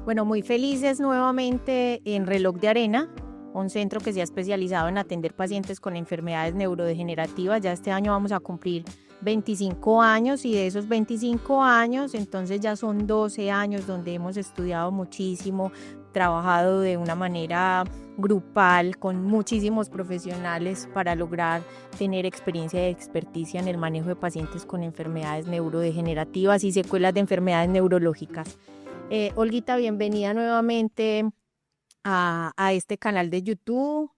Bueno, muy felices nuevamente en Reloj de Arena, un centro que se ha especializado en atender pacientes con enfermedades neurodegenerativas. Ya este año vamos a cumplir 25 años y de esos 25 años, entonces ya son 12 años donde hemos estudiado muchísimo, trabajado de una manera grupal con muchísimos profesionales para lograr tener experiencia y experticia en el manejo de pacientes con enfermedades neurodegenerativas y secuelas de enfermedades neurológicas. Olguita, bienvenida nuevamente a este canal de YouTube.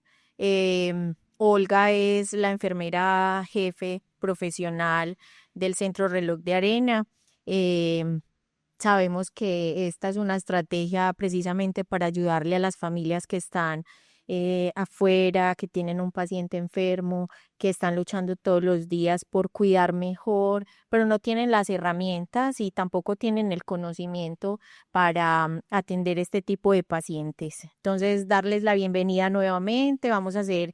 Olga es la enfermera jefe profesional del Centro Reloj de Arena. Em, Sabemos que esta es una estrategia precisamente para ayudarle a las familias que están afuera, que tienen un paciente enfermo, que están luchando todos los días por cuidar mejor, pero no tienen las herramientas y tampoco tienen el conocimiento para atender este tipo de pacientes. Entonces, darles la bienvenida nuevamente. Vamos a hacer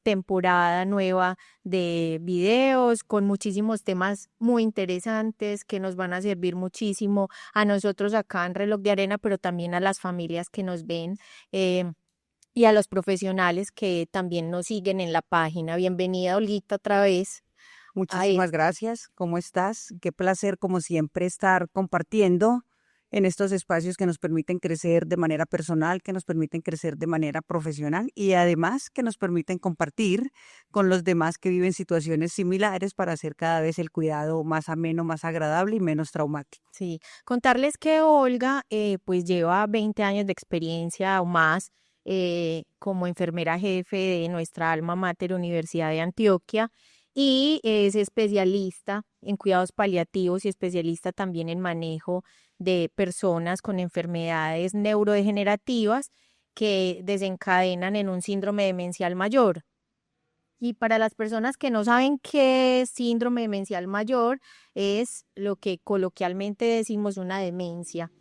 temporada nueva de videos con muchísimos temas muy interesantes que nos van a servir muchísimo a nosotros acá en Reloj de Arena, pero también a las familias que nos ven y a los profesionales que también nos siguen en la página. Bienvenida, Olguita, otra vez. Muchísimas gracias. ¿Cómo estás? Qué placer, como siempre, estar compartiendo en estos espacios que nos permiten crecer de manera personal, que nos permiten crecer de manera profesional y además que nos permiten compartir con los demás que viven situaciones similares para hacer cada vez el cuidado más ameno, más agradable y menos traumático. Sí, contarles que Olga pues lleva 20 años de experiencia o más como enfermera jefe de nuestra alma mater Universidad de Antioquia y es especialista en cuidados paliativos y especialista también en manejo de personas con enfermedades neurodegenerativas que desencadenan en un síndrome demencial mayor. Y para las personas que no saben qué es síndrome demencial mayor, es lo que coloquialmente decimos una demencia.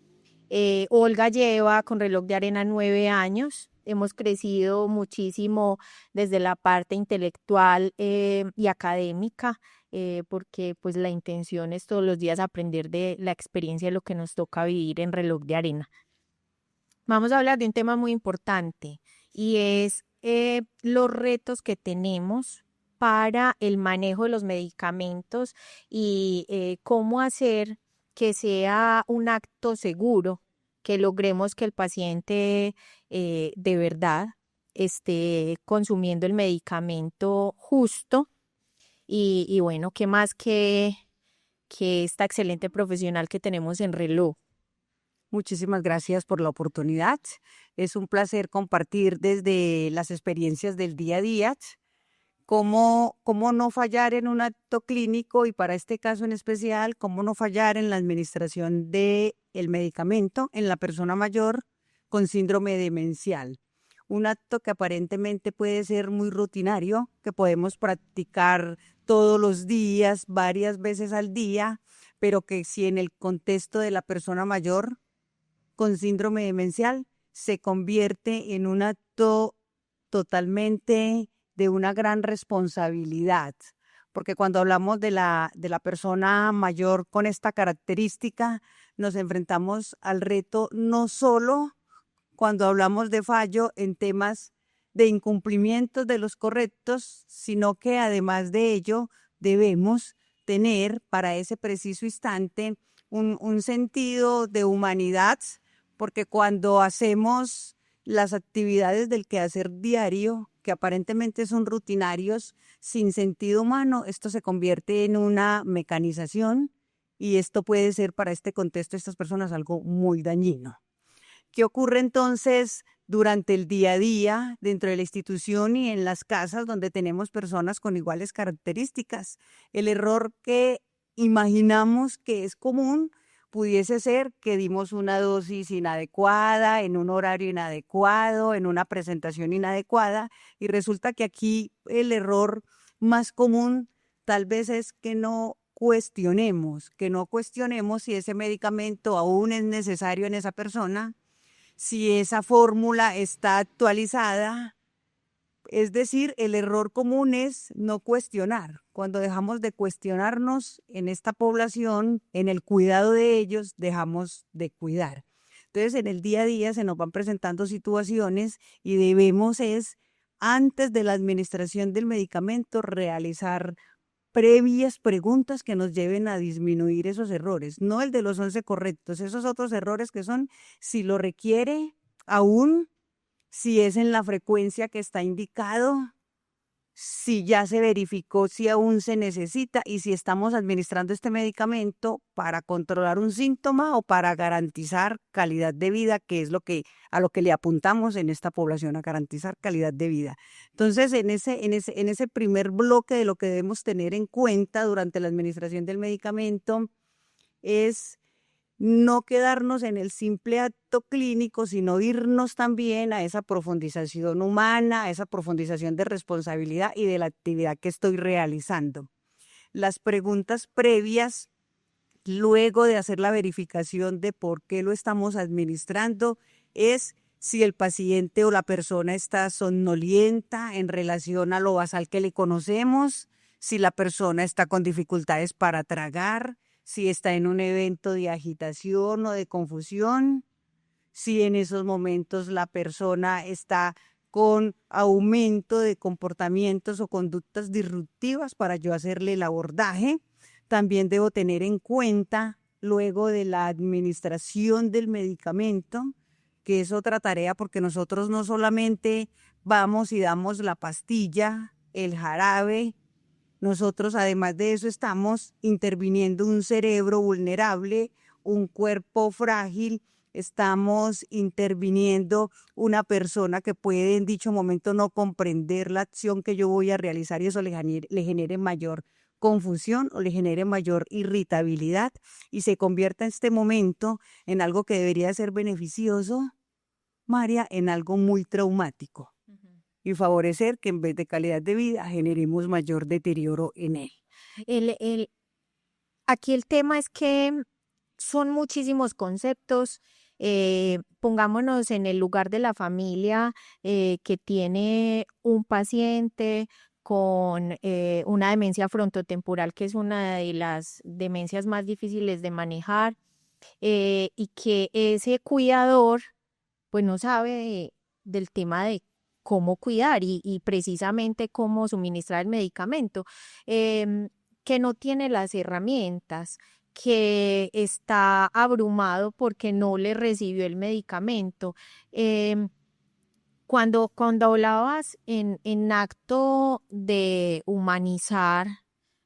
Olga lleva con Reloj de Arena 9 años. Hemos crecido muchísimo desde la parte intelectual y académica, porque pues la intención es todos los días aprender de la experiencia de lo que nos toca vivir en Reloj de Arena. Vamos a hablar de un tema muy importante y es los retos que tenemos para el manejo de los medicamentos y cómo hacer que sea un acto seguro, que logremos que el paciente de verdad esté consumiendo el medicamento justo y bueno, qué más que esta excelente profesional que tenemos en Reloj. Muchísimas gracias por la oportunidad. Es un placer compartir desde las experiencias del día a día cómo no fallar en un acto clínico y para este caso en especial, cómo no fallar en la administración del medicamento en la persona mayor con síndrome demencial. Un acto que aparentemente puede ser muy rutinario, que podemos practicar todos los días, varias veces al día, pero que si en el contexto de la persona mayor con síndrome demencial se convierte en un acto totalmente de una gran responsabilidad, porque cuando hablamos de la persona mayor con esta característica, nos enfrentamos al reto no solo cuando hablamos de fallo en temas de incumplimiento de los correctos, sino que además de ello debemos tener para ese preciso instante un sentido de humanidad, porque cuando hacemos las actividades del quehacer diario, que aparentemente son rutinarios, sin sentido humano, esto se convierte en una mecanización y esto puede ser para este contexto de estas personas algo muy dañino. ¿Qué ocurre entonces durante el día a día dentro de la institución y en las casas donde tenemos personas con iguales características? El error que imaginamos que es común pudiese ser que dimos una dosis inadecuada, en un horario inadecuado, en una presentación inadecuada, y resulta que aquí el error más común tal vez es que no cuestionemos si ese medicamento aún es necesario en esa persona, si esa fórmula está actualizada. Es decir, el error común es no cuestionar. Cuando dejamos de cuestionarnos en esta población, en el cuidado de ellos, dejamos de cuidar. Entonces, en el día a día se nos van presentando situaciones y debemos antes de la administración del medicamento, realizar previas preguntas que nos lleven a disminuir esos errores, no el de los 11 correctos, esos otros errores que son si lo requiere aún, si es en la frecuencia que está indicado, si ya se verificó si aún se necesita y si estamos administrando este medicamento para controlar un síntoma o para garantizar calidad de vida, que es a lo que le apuntamos en esta población, a garantizar calidad de vida. Entonces, en ese primer bloque de lo que debemos tener en cuenta durante la administración del medicamento es no quedarnos en el simple acto clínico, sino irnos también a esa profundización humana, a esa profundización de responsabilidad y de la actividad que estoy realizando. Las preguntas previas, luego de hacer la verificación de por qué lo estamos administrando, es si el paciente o la persona está somnolienta en relación a lo basal que le conocemos, si la persona está con dificultades para tragar, si está en un evento de agitación o de confusión, si en esos momentos la persona está con aumento de comportamientos o conductas disruptivas para yo hacerle el abordaje. También debo tener en cuenta, luego de la administración del medicamento, que es otra tarea porque nosotros no solamente vamos y damos la pastilla, el jarabe, nosotros además de eso estamos interviniendo un cerebro vulnerable, un cuerpo frágil, estamos interviniendo una persona que puede en dicho momento no comprender la acción que yo voy a realizar y eso le genere mayor confusión o le genere mayor irritabilidad y se convierta en este momento en algo que debería ser beneficioso, María, en algo muy traumático y favorecer que en vez de calidad de vida generemos mayor deterioro en él. Aquí el tema es que son muchísimos conceptos. Pongámonos en el lugar de la familia que tiene un paciente con una demencia frontotemporal, que es una de las demencias más difíciles de manejar, y que ese cuidador pues no sabe del tema de cómo cuidar y precisamente cómo suministrar el medicamento, que no tiene las herramientas, que está abrumado porque no le recibió el medicamento. Em, cuando hablabas en acto de humanizar,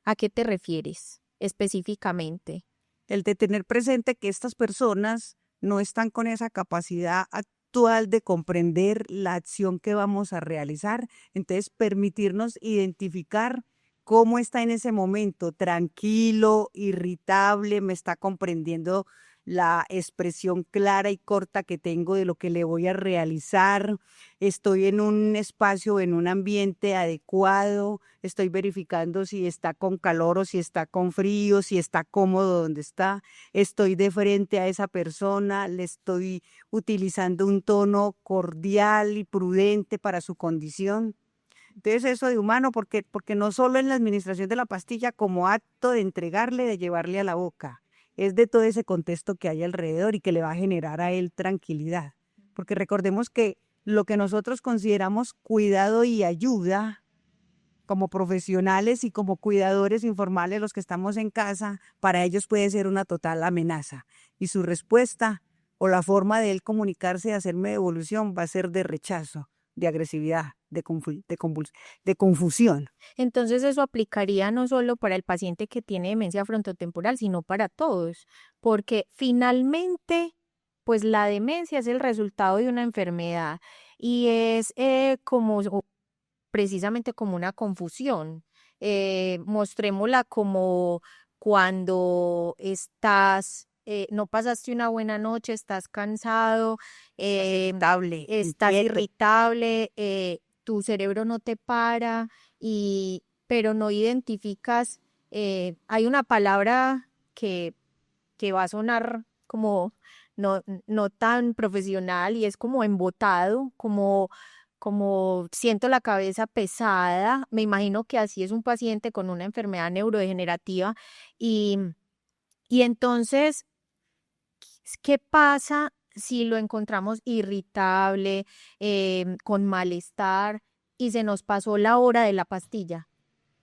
¿a qué te refieres específicamente? El de tener presente que estas personas no están con esa capacidad actual de comprender la acción que vamos a realizar, entonces permitirnos identificar cómo está en ese momento, tranquilo, irritable, me está comprendiendo la expresión clara y corta que tengo de lo que le voy a realizar, estoy en un espacio, en un ambiente adecuado, estoy verificando si está con calor o si está con frío, si está cómodo donde está, estoy de frente a esa persona, le estoy utilizando un tono cordial y prudente para su condición. Entonces eso de humano, porque no solo en la administración de la pastilla como acto de entregarle, de llevarle a la boca, es de todo ese contexto que hay alrededor y que le va a generar a él tranquilidad. Porque recordemos que lo que nosotros consideramos cuidado y ayuda como profesionales y como cuidadores informales, los que estamos en casa, para ellos puede ser una total amenaza. Y su respuesta o la forma de él comunicarse y hacerme devolución va a ser de rechazo, de agresividad, de confusión. Entonces eso aplicaría no solo para el paciente que tiene demencia frontotemporal, sino para todos, porque finalmente, pues la demencia es el resultado de una enfermedad y es precisamente como una confusión. Mostrémosla como cuando no pasaste una buena noche, estás cansado, estás irritable, tu cerebro no te para, pero no identificas, hay una palabra que va a sonar como no tan profesional y es como embotado, como siento la cabeza pesada. Me imagino que así es un paciente con una enfermedad neurodegenerativa y entonces, ¿qué pasa si lo encontramos irritable, con malestar y se nos pasó la hora de la pastilla.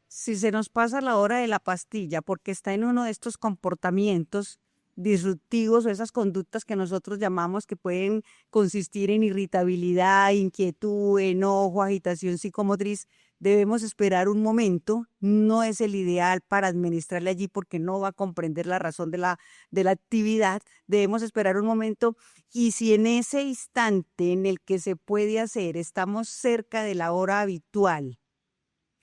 Si se nos pasa la hora de la pastilla porque está en uno de estos comportamientos disruptivos o esas conductas que nosotros llamamos que pueden consistir en irritabilidad, inquietud, enojo, agitación psicomotriz, debemos esperar un momento. No es el ideal para administrarle allí porque no va a comprender la razón de la actividad. Debemos esperar un momento y si en ese instante en el que se puede hacer estamos cerca de la hora habitual,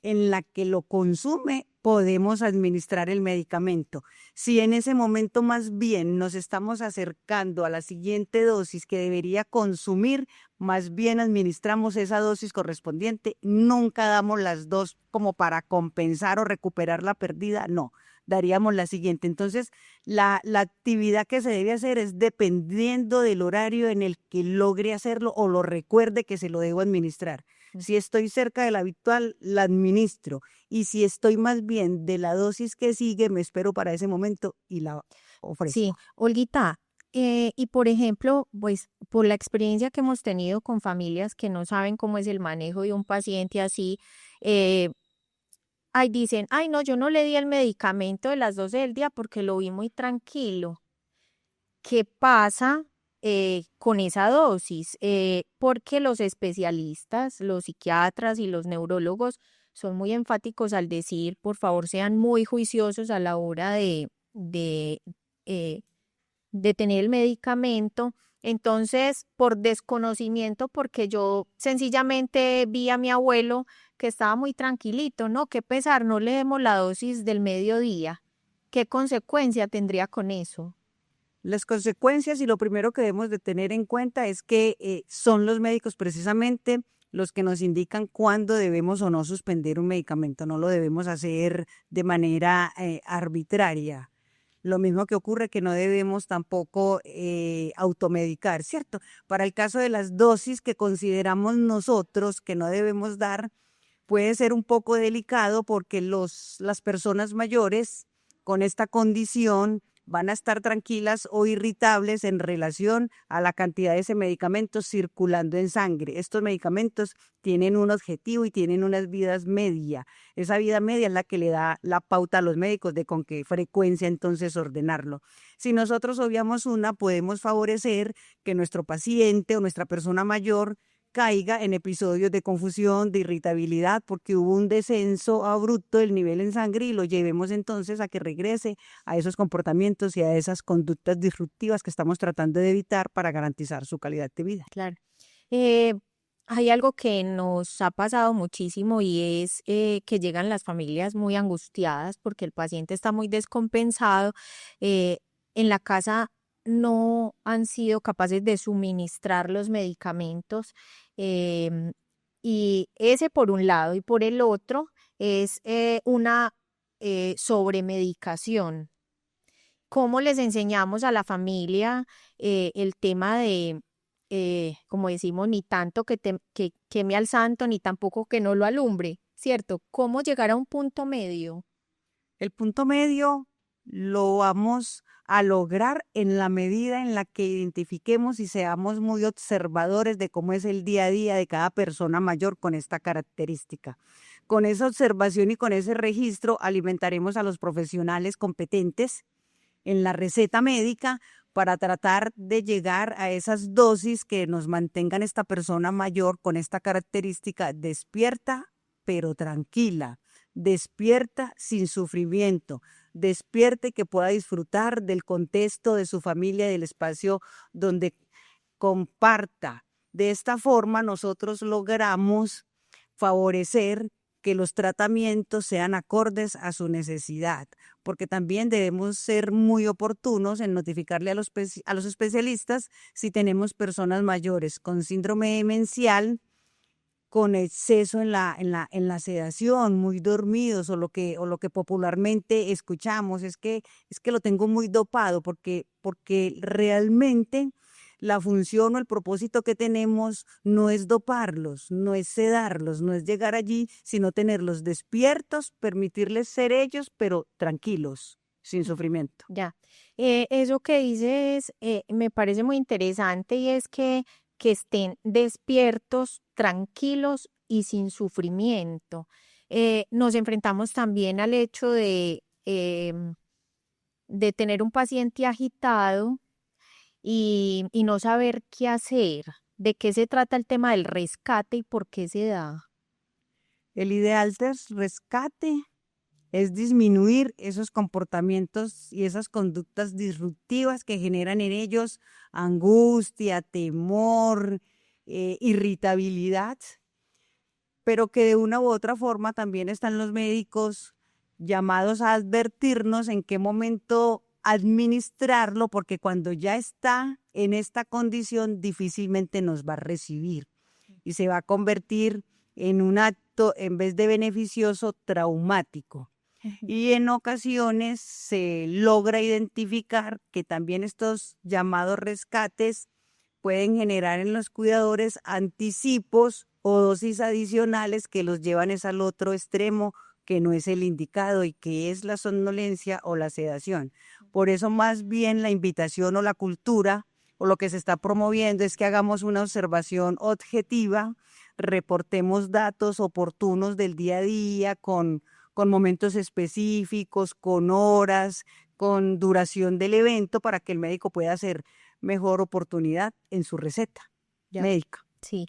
en la que lo consume, podemos administrar el medicamento. Si en ese momento más bien nos estamos acercando a la siguiente dosis que debería consumir, más bien administramos esa dosis correspondiente. Nunca damos las dos como para compensar o recuperar la pérdida, no. Daríamos la siguiente. Entonces, la actividad que se debe hacer es dependiendo del horario en el que logre hacerlo o lo recuerde que se lo debo administrar. Si estoy cerca de la habitual, la administro. Y si estoy más bien de la dosis que sigue, me espero para ese momento y la Sí, ofrezco. Olguita, y por ejemplo, pues por la experiencia que hemos tenido con familias que no saben cómo es el manejo de un paciente así, eh, ay, dicen, ay, no, yo no le di el medicamento de las 12 del día porque lo vi muy tranquilo. ¿Qué pasa con esa dosis? Porque los especialistas, los psiquiatras y los neurólogos son muy enfáticos al decir, por favor, sean muy juiciosos a la hora eh, de tener el medicamento. Entonces, por desconocimiento, porque yo sencillamente vi a mi abuelo que estaba muy tranquilito, ¿no? Qué pesar, no le demos la dosis del mediodía. ¿Qué consecuencia tendría con eso? Las consecuencias y lo primero que debemos de tener en cuenta es que son los médicos precisamente los que nos indican cuándo debemos o no suspender un medicamento. No lo debemos hacer de manera arbitraria. Lo mismo que ocurre que no debemos tampoco automedicar, ¿cierto? Para el caso de las dosis que consideramos nosotros que no debemos dar, puede ser un poco delicado porque las personas mayores con esta condición van a estar tranquilas o irritables en relación a la cantidad de ese medicamento circulando en sangre. Estos medicamentos tienen un objetivo y tienen unas vidas media. Esa vida media es la que le da la pauta a los médicos de con qué frecuencia entonces ordenarlo. Si nosotros obviamos una, podemos favorecer que nuestro paciente o nuestra persona mayor caiga en episodios de confusión, de irritabilidad, porque hubo un descenso abrupto del nivel en sangre y lo llevemos entonces a que regrese a esos comportamientos y a esas conductas disruptivas que estamos tratando de evitar para garantizar su calidad de vida. Claro. Eh, Hay algo que nos ha pasado muchísimo y es que llegan las familias muy angustiadas porque el paciente está muy descompensado. eh, en la casa no han sido capaces de suministrar los medicamentos. em, y ese por un lado y por el otro es una sobremedicación. ¿Cómo les enseñamos a la familia el tema de, como decimos, ni tanto que queme al santo, ni tampoco que no lo alumbre, ¿cierto? ¿Cómo llegar a un punto medio? El punto medio lo vamos a lograr en la medida en la que identifiquemos y seamos muy observadores de cómo es el día a día de cada persona mayor con esta característica. Con esa observación y con ese registro alimentaremos a los profesionales competentes en la receta médica para tratar de llegar a esas dosis que nos mantengan esta persona mayor con esta característica despierta pero tranquila, despierta sin sufrimiento, despierta y que pueda disfrutar del contexto de su familia, del espacio donde comparta. De esta forma nosotros logramos favorecer que los tratamientos sean acordes a su necesidad, porque también debemos ser muy oportunos en notificarle a los especialistas si tenemos personas mayores con síndrome demencial, con exceso en la sedación, muy dormidos, o lo que popularmente escuchamos es que lo tengo muy dopado, porque realmente la función o el propósito que tenemos no es doparlos, no es sedarlos, no es llegar allí, sino tenerlos despiertos, permitirles ser ellos, pero tranquilos, sin sufrimiento. Ya. Eso que dices me parece muy interesante y es que estén despiertos, tranquilos y sin sufrimiento. Nos enfrentamos también al hecho de tener un paciente agitado y no saber qué hacer. ¿De qué se trata el tema del rescate y por qué se da? El ideal del rescate es disminuir esos comportamientos y esas conductas disruptivas que generan en ellos angustia, temor, irritabilidad, pero que de una u otra forma también están los médicos llamados a advertirnos en qué momento administrarlo, porque cuando ya está en esta condición difícilmente nos va a recibir y se va a convertir en un acto, en vez de beneficioso, traumático. Y en ocasiones se logra identificar que también estos llamados rescates pueden generar en los cuidadores anticipos o dosis adicionales que los llevan es al otro extremo, que no es el indicado y que es la somnolencia o la sedación. Por eso más bien la invitación o la cultura o lo que se está promoviendo es que hagamos una observación objetiva, reportemos datos oportunos del día a día con momentos específicos, con horas, con duración del evento para que el médico pueda hacer mejor oportunidad en su receta Ya. médica. Sí,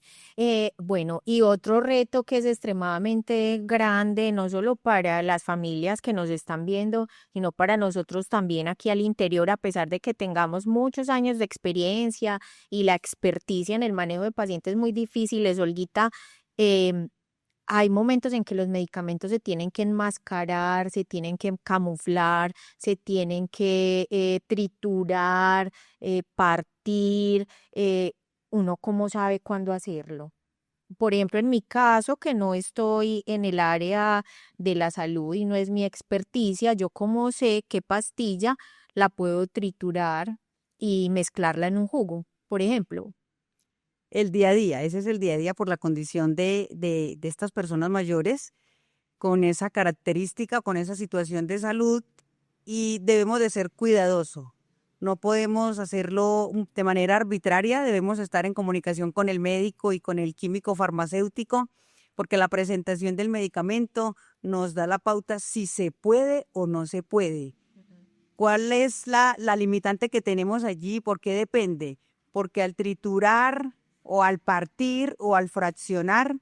bueno, y otro reto que es extremadamente grande, no solo para las familias que nos están viendo, sino para nosotros también aquí al interior, a pesar de que tengamos muchos años de experiencia y la experticia en el manejo de pacientes muy difíciles, Olguita, em, hay momentos en que los medicamentos se tienen que enmascarar, se tienen que camuflar, se tienen que triturar, partir. ¿Uno cómo sabe cuándo hacerlo? Por ejemplo, en mi caso, que no estoy en el área de la salud y no es mi experticia, yo cómo sé qué pastilla la puedo triturar y mezclarla en un jugo, por ejemplo. El día a día, ese es el día a día por la condición de estas personas mayores con esa característica, con esa situación de salud y debemos de ser cuidadosos. No podemos hacerlo de manera arbitraria, debemos estar en comunicación con el médico y con el químico farmacéutico, porque la presentación del medicamento nos da la pauta si se puede o no se puede. ¿Cuál es la limitante que tenemos allí? ¿Por qué depende? Porque al triturar o al partir o al fraccionar,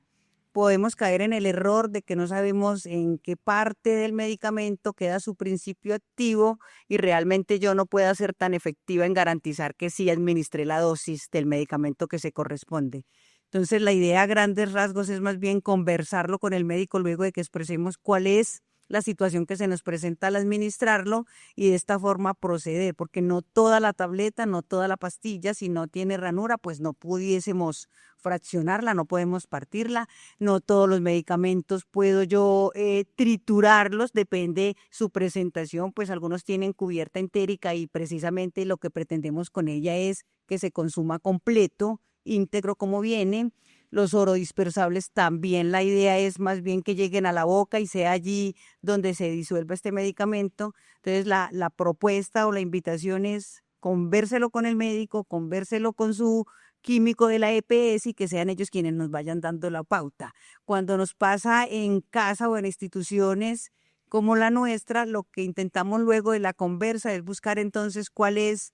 podemos caer en el error de que no sabemos en qué parte del medicamento queda su principio activo y realmente yo no pueda ser tan efectiva en garantizar que sí administré la dosis del medicamento que se corresponde. Entonces, la idea a grandes rasgos es más bien conversarlo con el médico luego de que expresemos cuál es la situación que se nos presenta al administrarlo y de esta forma proceder, porque no toda la tableta, no toda la pastilla, si no tiene ranura, pues no pudiésemos fraccionarla, no podemos partirla, no todos los medicamentos puedo yo triturarlos, depende su presentación, pues algunos tienen cubierta entérica y precisamente lo que pretendemos con ella es que se consuma completo, íntegro como viene. Los orodispersables también la idea es más bien que lleguen a la boca y sea allí donde se disuelva este medicamento. Entonces la propuesta o la invitación es convérselo con el médico, convérselo con su químico de la EPS y que sean ellos quienes nos vayan dando la pauta. Cuando nos pasa en casa o en instituciones como la nuestra, lo que intentamos luego de la conversa es buscar entonces cuál es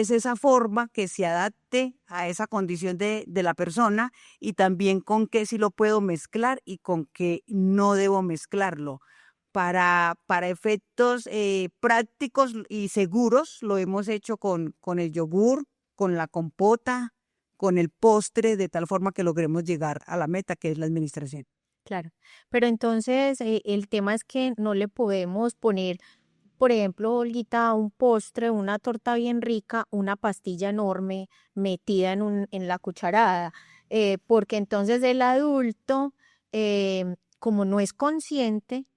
esa forma que se adapte a esa condición de la persona y también con qué sí lo puedo mezclar y con qué no debo mezclarlo. Para efectos prácticos y seguros, lo hemos hecho con el yogur, con la compota, con el postre, de tal forma que logremos llegar a la meta, que es la administración. Claro, pero entonces el tema es que no le podemos poner, por ejemplo, Olguita, a un postre, una torta bien rica, una pastilla enorme metida en la cucharada, porque entonces el adulto, como no es consciente,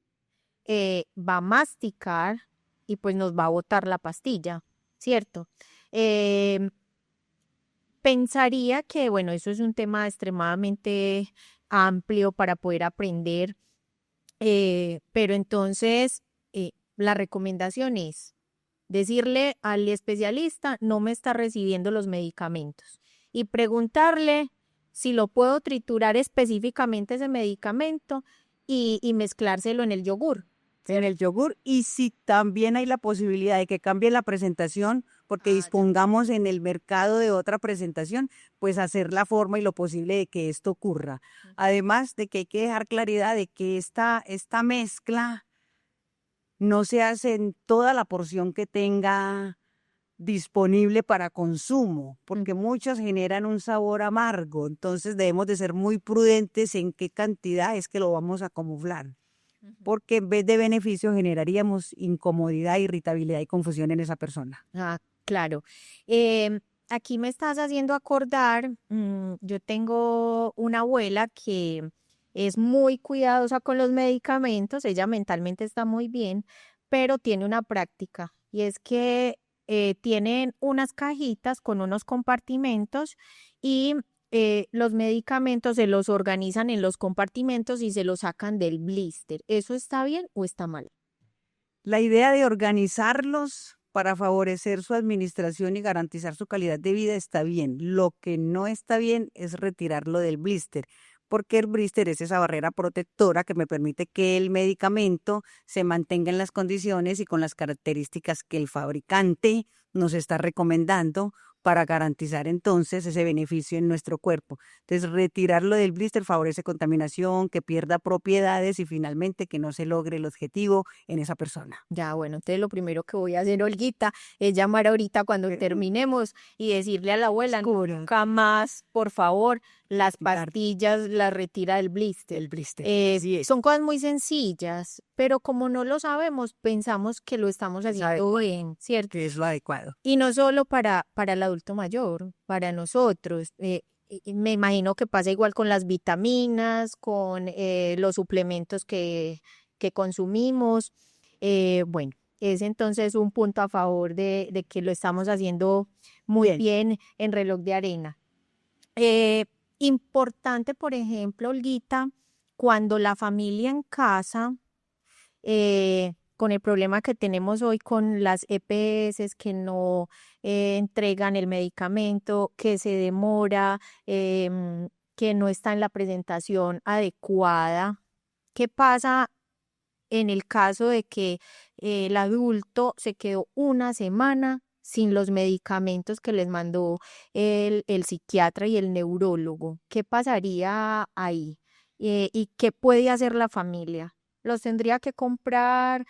va a masticar y pues nos va a botar la pastilla, ¿cierto? Em, Pensaría que, bueno, eso es un tema extremadamente amplio para poder aprender, pero entonces la recomendación es, decirle al especialista, no me está recibiendo los medicamentos y preguntarle si lo puedo triturar específicamente ese medicamento y mezclárselo en el yogur. En el yogur, y si también hay la posibilidad de que cambie la presentación porque dispongamos en el mercado de otra presentación, pues hacer la forma y lo posible de que esto ocurra. Además de que hay que dejar claridad de que esta mezcla no se hace en toda la porción que tenga disponible para consumo, porque muchas generan un sabor amargo, entonces debemos de ser muy prudentes en qué cantidad es que lo vamos a camuflar, porque en vez de beneficio generaríamos incomodidad, irritabilidad y confusión en esa persona. Claro. Aquí me estás haciendo acordar, yo tengo una abuela que es muy cuidadosa con los medicamentos, ella mentalmente está muy bien, pero tiene una práctica y es que tienen unas cajitas con unos compartimentos y los medicamentos se los organizan en los compartimentos y se los sacan del blister. ¿Eso está bien o está mal? La idea de organizarlos para favorecer su administración y garantizar su calidad de vida está bien. Lo que no está bien es retirarlo del blister, porque el blister es esa barrera protectora que me permite que el medicamento se mantenga en las condiciones y con las características que el fabricante nos está recomendando para garantizar entonces ese beneficio en nuestro cuerpo. Entonces, retirarlo del blister favorece contaminación, que pierda propiedades y finalmente que no se logre el objetivo en esa persona. Ya, bueno, entonces lo primero que voy a hacer, Olguita, es llamar ahorita cuando terminemos y decirle a la abuela, nunca más, por favor, las pastillas las retira del blister. El blister. Son cosas muy sencillas, pero como no lo sabemos, pensamos que lo estamos haciendo bien, ¿cierto? Que es lo adecuado. Y no solo para el adulto mayor, para nosotros. Me imagino que pasa igual con las vitaminas, con los suplementos que consumimos. Bueno, es entonces un punto a favor de que lo estamos haciendo muy bien en Reloj de Arena. Importante, por ejemplo, Olguita, cuando la familia en casa, con el problema que tenemos hoy con las EPS que no entregan el medicamento, que se demora, que no está en la presentación adecuada. ¿Qué pasa en el caso de que el adulto se quedó una semana sin los medicamentos que les mandó el psiquiatra y el neurólogo? ¿Qué pasaría ahí? ¿Y qué puede hacer la familia? ¿Los tendría que comprar,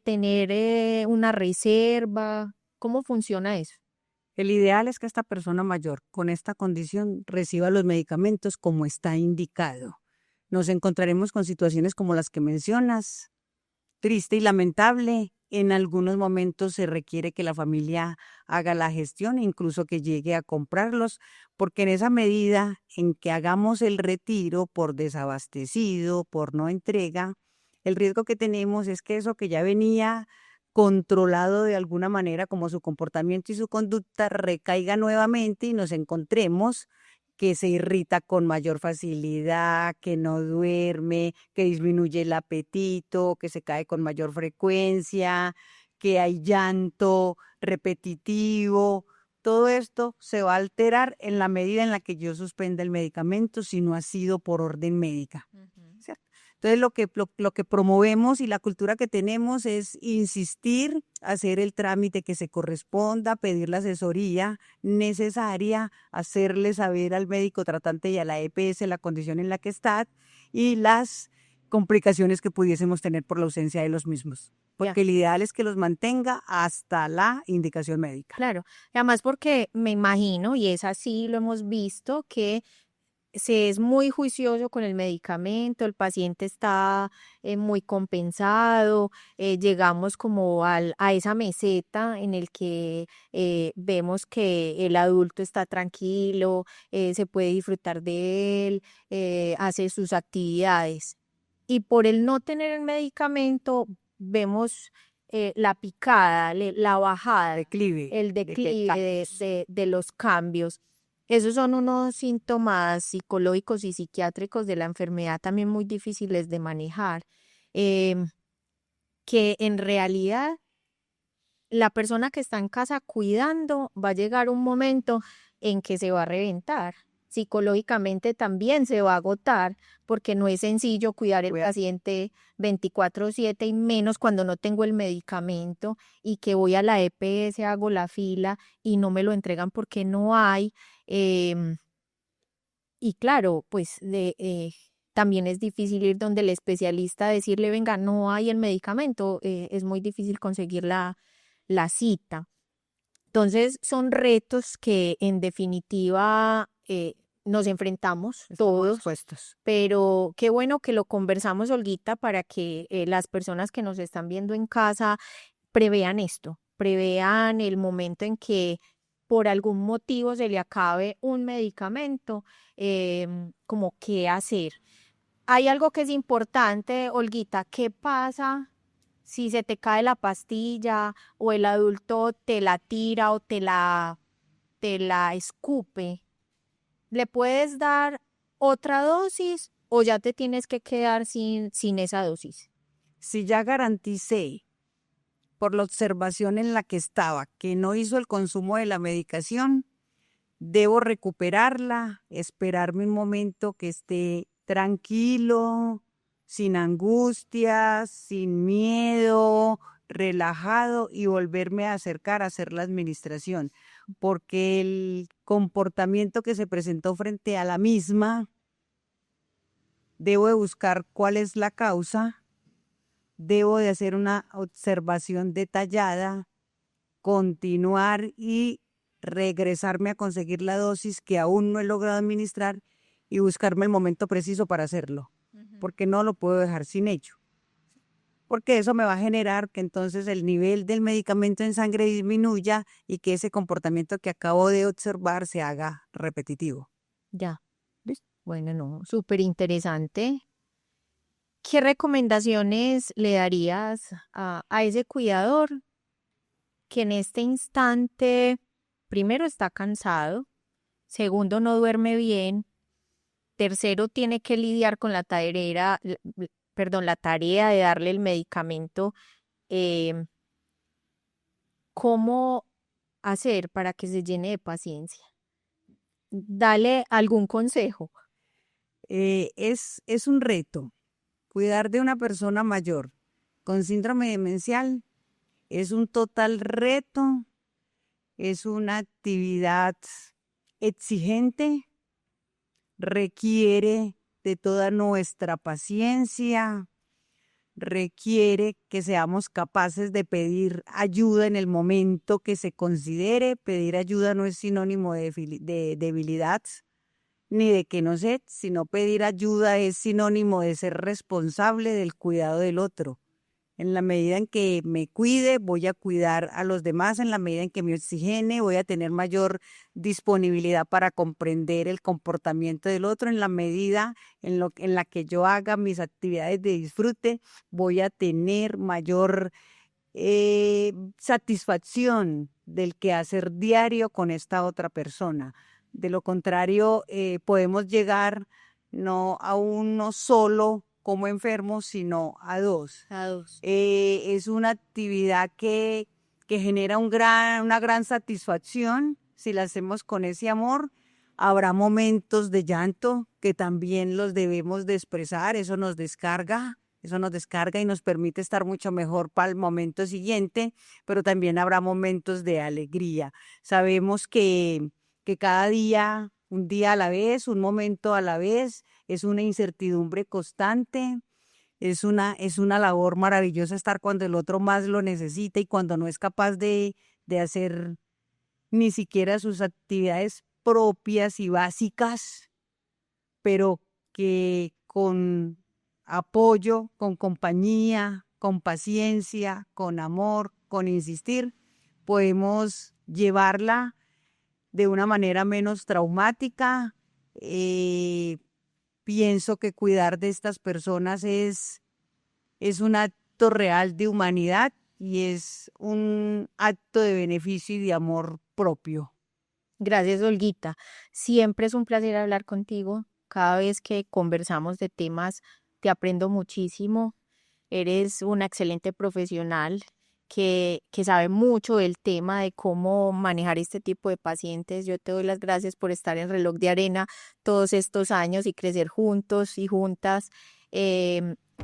tener una reserva? ¿Cómo funciona eso? El ideal es que esta persona mayor con esta condición reciba los medicamentos como está indicado. Nos encontraremos con situaciones como las que mencionas, triste y lamentable. En algunos momentos se requiere que la familia haga la gestión, incluso que llegue a comprarlos, porque en esa medida en que hagamos el retiro por desabastecido, por no entrega, el riesgo que tenemos es que eso que ya venía controlado de alguna manera, como su comportamiento y su conducta, recaiga nuevamente y nos encontremos que se irrita con mayor facilidad, que no duerme, que disminuye el apetito, que se cae con mayor frecuencia, que hay llanto repetitivo. Todo esto se va a alterar en la medida en la que yo suspenda el medicamento si no ha sido por orden médica. ¿Cierto? Entonces, lo que promovemos y la cultura que tenemos es insistir, hacer el trámite que se corresponda, pedir la asesoría necesaria, hacerle saber al médico tratante y a la EPS la condición en la que está y las complicaciones que pudiésemos tener por la ausencia de los mismos. Porque el ideal es que los mantenga hasta la indicación médica. Claro, además porque me imagino, y es así, lo hemos visto, que se es muy juicioso con el medicamento, el paciente está muy compensado, llegamos como a esa meseta en el que vemos que el adulto está tranquilo, se puede disfrutar de él, hace sus actividades. Y por el no tener el medicamento, vemos la picada, la bajada, el declive de los cambios. Esos son unos síntomas psicológicos y psiquiátricos de la enfermedad también muy difíciles de manejar, que en realidad la persona que está en casa cuidando va a llegar un momento en que se va a reventar. Psicológicamente también se va a agotar porque no es sencillo cuidar el paciente 24/7 y menos cuando no tengo el medicamento y que voy a la EPS, hago la fila y no me lo entregan porque no hay. em, y claro, pues también es difícil ir donde el especialista a decirle, venga, no hay el medicamento, es muy difícil conseguir la cita. Entonces, son retos que en definitiva nos enfrentamos Estamos todos, expuestos. pero qué bueno que lo conversamos, Olguita, para que las personas que nos están viendo en casa prevean esto, prevean el momento en que por algún motivo se le acabe un medicamento, como qué hacer. Hay algo que es importante, Olguita, ¿qué pasa si se te cae la pastilla o el adulto te la tira o te la escupe? ¿Le puedes dar otra dosis o ya te tienes que quedar sin esa dosis? Si ya garanticé por la observación en la que estaba que no hizo el consumo de la medicación, debo recuperarla, esperarme un momento que esté tranquilo, sin angustias, sin miedo, relajado y volverme a acercar a hacer la administración, porque el comportamiento que se presentó frente a la misma, debo de buscar cuál es la causa, debo de hacer una observación detallada, continuar y regresarme a conseguir la dosis que aún no he logrado administrar y buscarme el momento preciso para hacerlo, porque no lo puedo dejar sin ello. Porque eso me va a generar que entonces el nivel del medicamento en sangre disminuya y que ese comportamiento que acabo de observar se haga repetitivo. Ya, ¿Listo? bueno, no, súper interesante. ¿Qué recomendaciones le darías a ese cuidador que en este instante, primero, está cansado, segundo, no duerme bien, tercero, tiene que lidiar con la tarea de darle el medicamento? em, ¿Cómo hacer para que se llene de paciencia? Dale algún consejo. Es un reto. Cuidar de una persona mayor con síndrome demencial es un total reto, es una actividad exigente, requiere de toda nuestra paciencia, requiere que seamos capaces de pedir ayuda en el momento que se considere. Pedir ayuda no es sinónimo de debilidad ni de que no sé, sino pedir ayuda es sinónimo de ser responsable del cuidado del otro. En la medida en que me cuide, voy a cuidar a los demás. En la medida en que me oxigene, voy a tener mayor disponibilidad para comprender el comportamiento del otro. En la medida en la que yo haga mis actividades de disfrute, voy a tener mayor satisfacción del quehacer diario con esta otra persona. De lo contrario, podemos llegar no a uno solo como enfermo, sino a dos. A dos. Es una actividad que genera una gran satisfacción si la hacemos con ese amor. Habrá momentos de llanto que también los debemos de expresar, eso nos descarga y nos permite estar mucho mejor para el momento siguiente, pero también habrá momentos de alegría. Sabemos que cada día, un día a la vez, un momento a la vez, es una incertidumbre constante. Es una labor maravillosa estar cuando el otro más lo necesita y cuando no es capaz de hacer ni siquiera sus actividades propias y básicas, pero que con apoyo, con compañía, con paciencia, con amor, con insistir, podemos llevarla de una manera menos traumática. Pienso que cuidar de estas personas es un acto real de humanidad y es un acto de beneficio y de amor propio. Gracias, Olguita. Siempre es un placer hablar contigo. Cada vez que conversamos de temas, te aprendo muchísimo. Eres una excelente profesional que sabe mucho del tema de cómo manejar este tipo de pacientes. Yo te doy las gracias por estar en Reloj de Arena todos estos años y crecer juntos y juntas.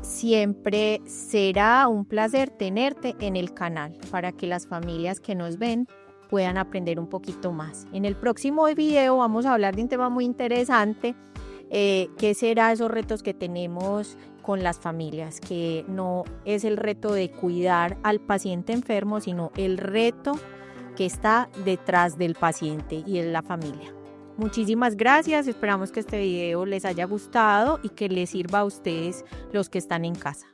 Siempre será un placer tenerte en el canal para que las familias que nos ven puedan aprender un poquito más. En el próximo video vamos a hablar de un tema muy interesante, qué será esos retos que tenemos con las familias, que no es el reto de cuidar al paciente enfermo, sino el reto que está detrás del paciente y en la familia. Muchísimas gracias, esperamos que este video les haya gustado y que les sirva a ustedes los que están en casa.